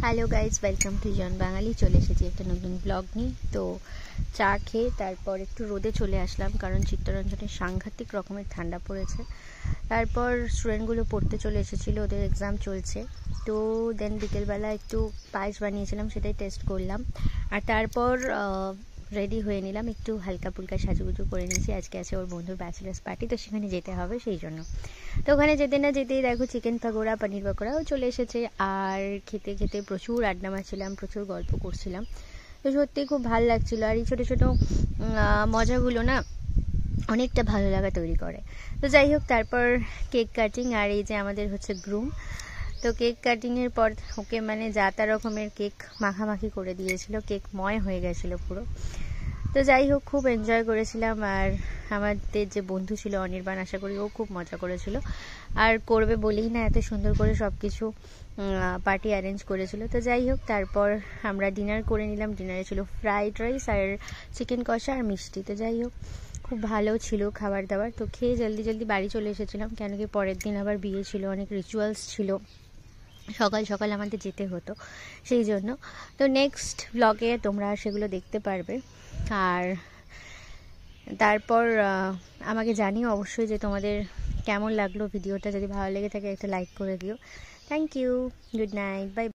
Hello guys, welcome to জন বাঙালি। চলে এসেছি একটা নতুন ব্লগ নিয়ে। তো চা খেয়ে তারপর একটু রোদে চলে আসলাম, কারণ চিত্তরঞ্জনে সাংঘাতিক রকমের ঠান্ডা পড়েছে। তারপর স্টুডেন্টগুলো পড়তে চলে এসেছিলো, ওদের এক্সাম চলছে। তো দেন বিকেলবেলা একটু পায়েস বানিয়েছিলাম, সেটাই টেস্ট করলাম। আর তারপর রেডি হয়ে নিলাম, একটু হালকা ফুলকা সাজুগুজু করে নিয়েছি। আজকে আছে ওর বন্ধুর ব্যাচেলার্স পার্টি, তো সেখানে যেতে হবে সেই জন্য। তো ওখানে যেতে না যেতেই দেখো চিকেন পকোড়া, পনির পকোড়াও চলে এসেছে। আর খেতে খেতে প্রচুর আড্ডা মারছিলাম, প্রচুর গল্প করছিলাম। তো সত্যিই খুব ভালো লাগছিলো। আর এই ছোটো ছোটো মজাগুলো না অনেকটা ভালো লাগা তৈরি করে। তো যাই হোক, তারপর কেক কাটিং। আর এই যে আমাদের হচ্ছে গ্রুম। তো কেক কাটিংয়ের পর ওকে মানে যা তা রকমের কেক মাখামাখি করে দিয়েছিল, কেক ময় হয়ে গেছিলো পুরো। তো যাই হোক, খুব এনজয় করেছিলাম। আর আমাদের যে বন্ধু ছিল অনির্বাণ, আশা করি ও খুব মজা করেছিল, আর করবে বলেই না এত সুন্দর করে সব কিছু পার্টি অ্যারেঞ্জ করেছিল। তো যাই হোক, তারপর আমরা ডিনার করে নিলাম। ডিনারে ছিল ফ্রাইড রাইস আর চিকেন কষা আর মিষ্টি। তো যাই হোক, খুব ভালো ছিল খাবার দাবার। তো খেয়ে জলদি জলদি বাড়ি চলে এসেছিলাম, কেন কি পরের দিন আবার বিয়ে ছিল, অনেক রিচুয়ালস ছিল, সকাল সকাল আমাদের যেতে হতো সেই জন্য। তো নেক্সট ব্লগে তোমরা সেগুলো দেখতে পারবে। আর তারপর আমাকে জানিও অবশ্যই যে তোমাদের কেমন লাগলো ভিডিওটা। যদি ভালো লেগে থাকে একটা লাইক করে দিও। Thank you, good night, by.